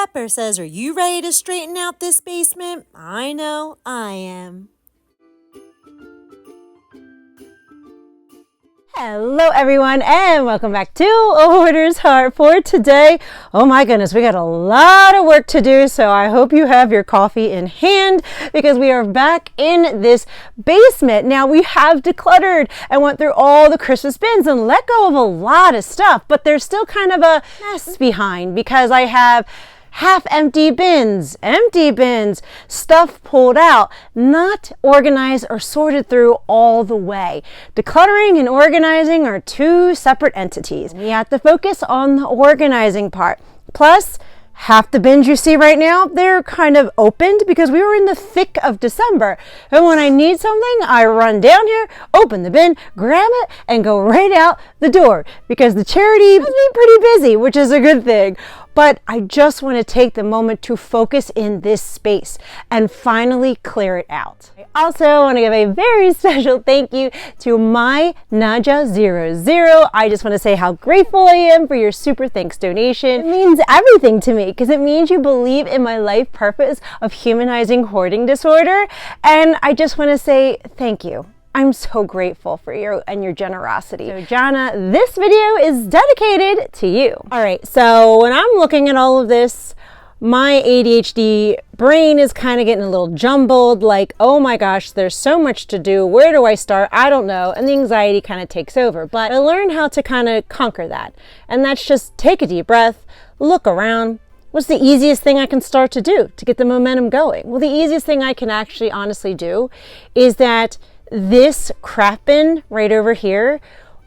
Pepper says, "Are you ready to straighten out this basement?" I know I am. Hello everyone and welcome back to A Hoarder's Heart for today. Oh my goodness, we got a lot of work to do, so I hope you have your coffee in hand because we are back in this basement. Now we have decluttered and went through all the Christmas bins and let go of a lot of stuff, but there's still kind of a mess behind because I have half empty bins, stuff pulled out, not organized or sorted through all the way. Decluttering and organizing are two separate entities. We have to focus on the organizing part. Plus, half the bins you see right now, they're kind of opened because we were in the thick of December. And when I need something, I run down here, open the bin, grab it, and go right out the door because the charity has been pretty busy, which is a good thing. But I just want to take the moment to focus in this space and finally clear it out. I also want to give a very special thank you to my Naja00. I just want to say how grateful I am for your super thanks donation. It means everything to me because it means you believe in my life purpose of humanizing hoarding disorder. And I just want to say thank you. I'm so grateful for you and your generosity. So Jana, this video is dedicated to you. All right, so when I'm looking at all of this, my ADHD brain is kind of getting a little jumbled, like, oh my gosh, there's so much to do. Where do I start? I don't know. And the anxiety kind of takes over. But I learned how to kind of conquer that. And that's just take a deep breath, look around. What's the easiest thing I can start to do to get the momentum going? Well, the easiest thing I can actually honestly do is that this crap bin right over here,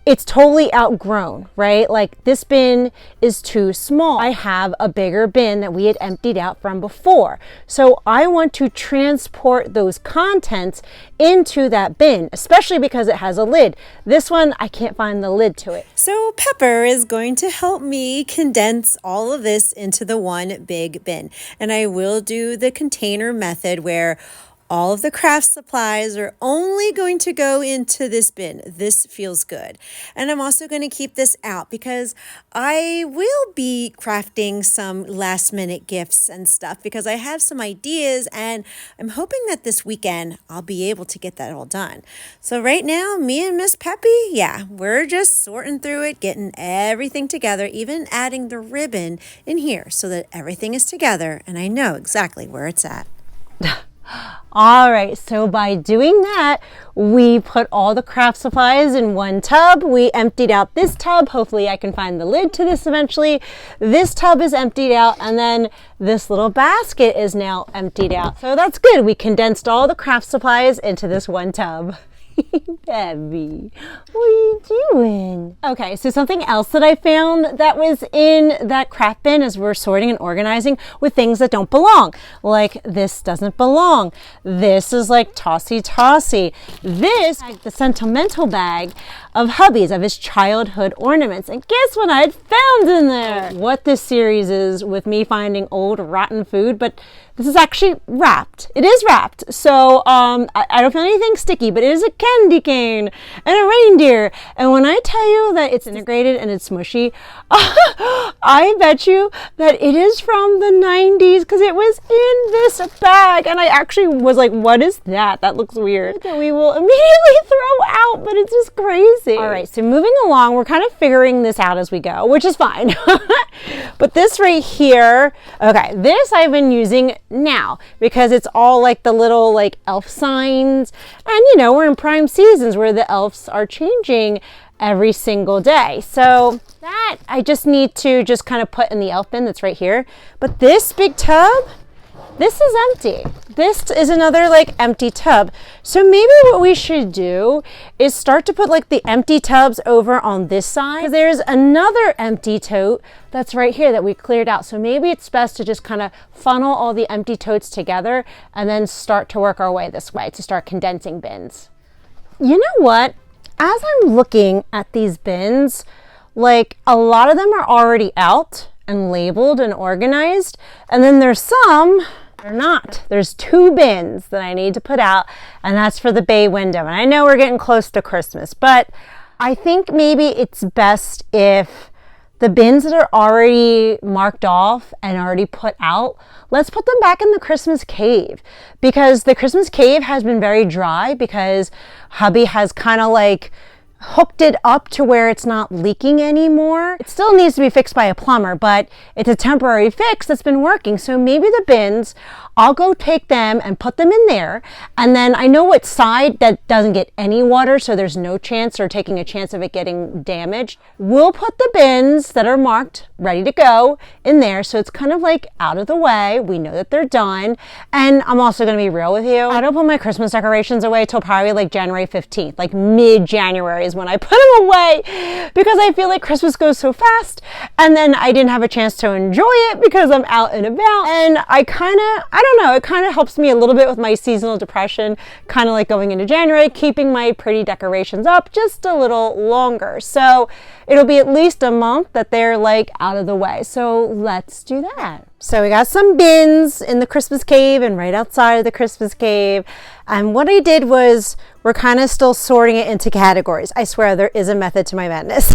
it's totally outgrown, right? Like this bin is too small. I have a bigger bin that we had emptied out from before. So I want to transport those contents into that bin, especially because it has a lid. This one, I can't find the lid to it. So Pepper is going to help me condense all of this into the one big bin. And I will do the container method where all of the craft supplies are only going to go into this bin. This feels good. And I'm also going to keep this out because I will be crafting some last minute gifts and stuff because I have some ideas and I'm hoping that this weekend I'll be able to get that all done. So right now, me and Miss Peppy, yeah, we're just sorting through it, getting everything together, even adding the ribbon in here so that everything is together and I know exactly where it's at. All right, so by doing that, we put all the craft supplies in one tub. We emptied out this tub. Hopefully I can find the lid to this eventually. This tub is emptied out and then this little basket is now emptied out. So that's good. We condensed all the craft supplies into this one tub. Debbie, what are you doing? Okay, so something else that I found that was in that crap bin as we're sorting and organizing with things that don't belong. Like this doesn't belong. This is like tossy. This, like the sentimental bag of hubby's, of his childhood ornaments. And guess what I found in there? What this series is with me finding old rotten food, but this is actually wrapped. It is wrapped. So I don't feel anything sticky, but it is a candy cane and a reindeer. And when I tell you that it's integrated and it's smushy, I bet you that it is from the 90s because it was in this bag. And I actually was like, what is that? That looks weird. That we will immediately throw out, but it's just crazy. All right, so moving along, we're kind of figuring this out as we go, which is fine. But this right here, okay, this I've been using now because it's all like the little like elf signs, and you know we're in prime seasons where the elves are changing every single day, so that I just need to just kind of put in the elf bin that's right here. But this big tub, this is empty. This is another like empty tub. So maybe what we should do is start to put like the empty tubs over on this side. Because there's another empty tote that's right here that we cleared out. So maybe it's best to just kind of funnel all the empty totes together and then start to work our way this way to start condensing bins. You know what? As I'm looking at these bins, like a lot of them are already out and labeled and organized. And then there's some they're not. There's two bins that I need to put out, and that's for the bay window. And I know we're getting close to Christmas, but I think maybe it's best if The bins that are already marked off and already put out, let's put them back in the Christmas cave, because the Christmas cave has been very dry because hubby has kind of like hooked it up to where it's not leaking anymore. It still needs to be fixed by a plumber, but it's a temporary fix that's been working. So maybe the bins, I'll go take them and put them in there. And then I know what side that doesn't get any water, so there's no chance or taking a chance of it getting damaged. We'll put the bins that are marked, ready to go, in there. So it's kind of like out of the way. We know that they're done. And I'm also going to be real with you. I don't put my Christmas decorations away till probably like January 15th, like mid-January is when I put them away, because I feel like Christmas goes so fast. And then I didn't have a chance to enjoy it because I'm out and about. And I don't know, it kind of helps me a little bit with my seasonal depression, kind of like going into January, keeping my pretty decorations up just a little longer. So it'll be at least a month that they're like out of the way. So let's do that. So we got some bins in the Christmas cave and right outside of the Christmas cave. And what I did was, we're kind of still sorting it into categories. I swear there is a method to my madness.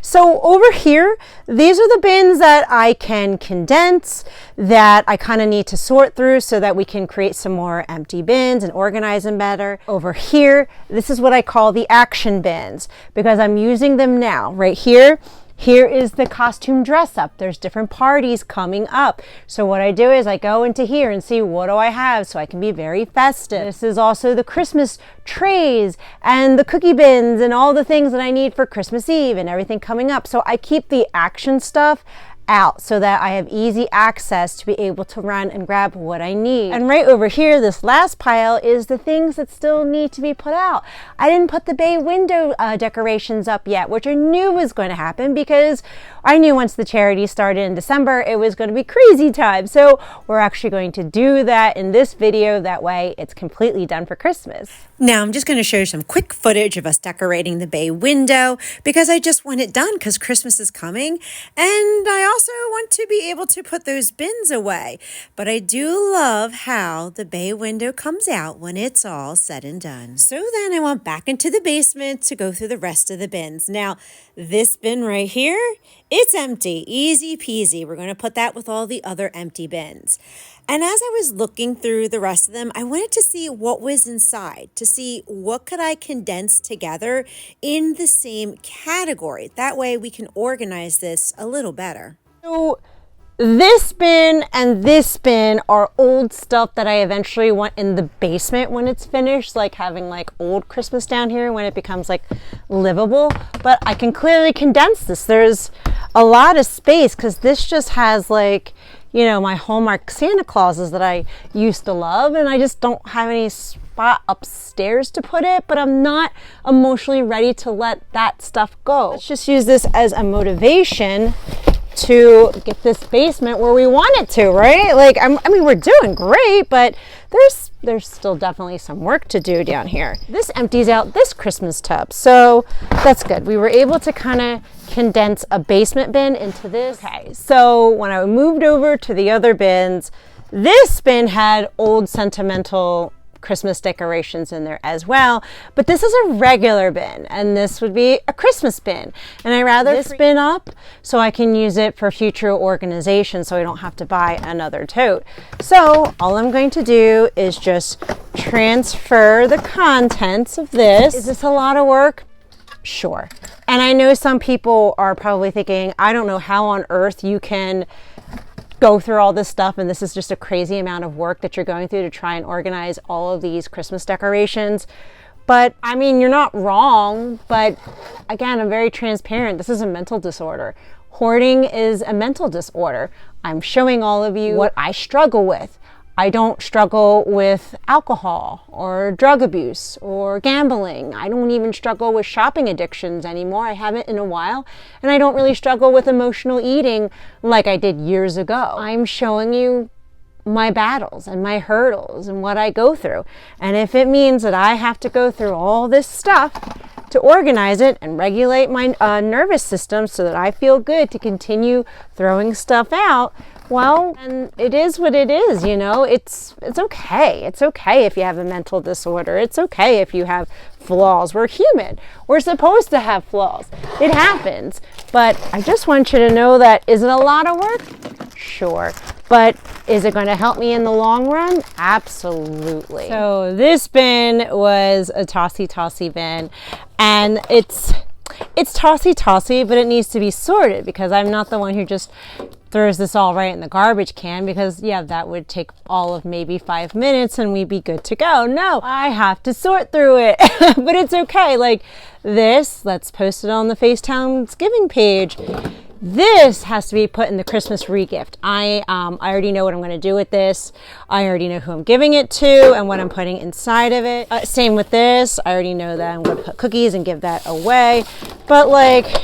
So over here, these are the bins that I can condense, that I kind of need to sort through so that we can create some more empty bins and organize them better. Over here, this is what I call the action bins, because I'm using them now. Right here, here is the costume dress up. There's different parties coming up. So what I do is I go into here and see, what do I have, so I can be very festive. This is also the Christmas trays and the cookie bins and all the things that I need for Christmas Eve and everything coming up. So I keep the action stuff out so that I have easy access to be able to run and grab what I need. And right over here, this last pile is the things that still need to be put out. I didn't put the bay window decorations up yet, which I knew was going to happen because I knew once the charity started in December, it was going to be crazy time. So we're actually going to do that in this video. That way it's completely done for Christmas. Now I'm just going to show you some quick footage of us decorating the bay window, because I just want it done because Christmas is coming, and I also want to be able to put those bins away. But I do love how the bay window comes out when it's all said and done. So then I went back into the basement to go through the rest of the bins. Now this bin right here, it's empty, easy peasy. We're going to put that with all the other empty bins. And as I was looking through the rest of them, I wanted to see what was inside, to see what could I condense together in the same category. That way we can organize this a little better. So this bin and this bin are old stuff that I eventually want in the basement when it's finished, like having like old Christmas down here when it becomes like livable. But I can clearly condense this. There's a lot of space because this just has like, you know, my Hallmark Santa Clauses that I used to love, and I just don't have any spot upstairs to put it, but I'm not emotionally ready to let that stuff go. Let's just use this as a motivation to get this basement where we want it to, right? Like, I mean, we're doing great, but there's still definitely some work to do down here. This empties out this Christmas tub, so that's good. We were able to kind of condense a basement bin into this. Okay, so when I moved over to the other bins, this bin had old sentimental Christmas decorations in there as well, but this is a regular bin and this would be a Christmas bin, and I rather this bin up so I can use it for future organization so I don't have to buy another tote. So all I'm going to do is just transfer the contents of this. Is this a lot of work? Sure. And I know some people are probably thinking, I don't know how on earth you can go through all this stuff, and this is just a crazy amount of work that you're going through to try and organize all of these Christmas decorations. But I mean, you're not wrong, but again, I'm very transparent. This is a mental disorder. Hoarding is a mental disorder. I'm showing all of you what I struggle with. I don't struggle with alcohol or drug abuse or gambling. I don't even struggle with shopping addictions anymore. I haven't in a while. And I don't really struggle with emotional eating like I did years ago. I'm showing you my battles and my hurdles and what I go through. And if it means that I have to go through all this stuff to organize it and regulate my nervous system so that I feel good to continue throwing stuff out, well, and it is what it is, you know. It's okay. It's okay if you have a mental disorder. It's okay if you have flaws. We're human. We're supposed to have flaws. It happens. But I just want you to know that, is it a lot of work? Sure. But is it going to help me in the long run? Absolutely. So this bin was a tossy bin, and it's tossy, but it needs to be sorted, because I'm not the one who just throws this all right in the garbage can, because yeah, that would take all of maybe 5 minutes and we'd be good to go. No, I have to sort through it. But it's okay. Like this, let's post it on the FaceTime's giving page. This has to be put in the Christmas regift. I already know what I'm going to do with this. I already know who I'm giving it to and what I'm putting inside of it. Same with this. I already know that I'm going to put cookies and give that away. But like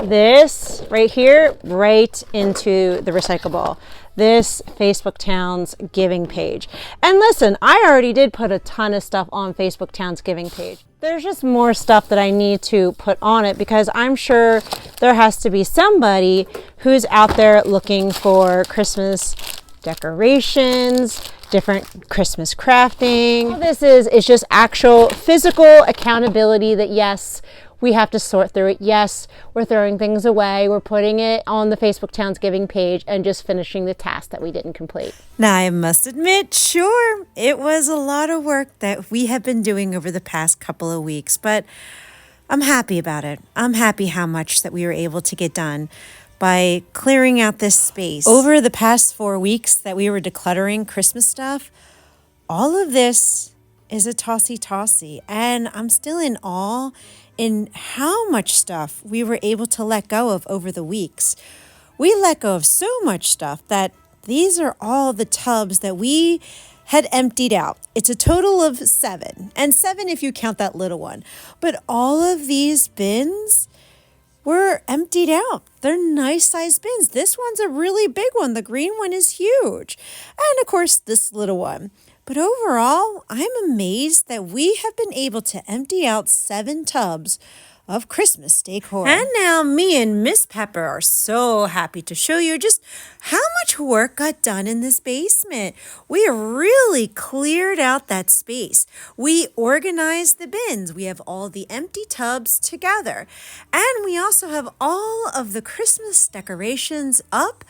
this right here, right into the recyclable. This Facebook Town's giving page. And listen, I already did put a ton of stuff on Facebook Town's giving page. There's just more stuff that I need to put on it, because I'm sure there has to be somebody who's out there looking for Christmas decorations, different Christmas crafting. All this is just actual physical accountability that yes, we have to sort through it. Yes, we're throwing things away. We're putting it on the Facebook Town's giving page and just finishing the task that we didn't complete. Now, I must admit, sure, it was a lot of work that we have been doing over the past couple of weeks, but I'm happy about it. I'm happy how much that we were able to get done by clearing out this space. Over the past 4 weeks that we were decluttering Christmas stuff, all of this is a tossy, and I'm still in awe in how much stuff we were able to let go of over the weeks. We let go of so much stuff that these are all the tubs that we had emptied out. It's a total of 7, and 7 if you count that little one. But all of these bins were emptied out. They're nice sized bins. This one's a really big one. The green one is huge. And of course, this little one. But overall, I'm amazed that we have been able to empty out 7 tubs of Christmas decor. And now me and Miss Pepper are so happy to show you just how much work got done in this basement. We really cleared out that space. We organized the bins. We have all the empty tubs together. And we also have all of the Christmas decorations up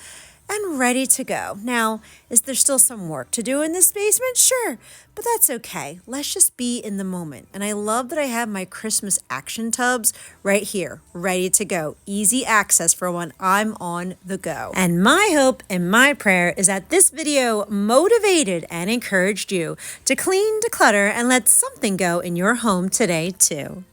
and ready to go. Now, is there still some work to do in this basement? Sure, but that's okay. Let's just be in the moment. And I love that I have my Christmas action tubs right here, ready to go. Easy access for when I'm on the go. And my hope and my prayer is that this video motivated and encouraged you to clean, declutter, and let something go in your home today too.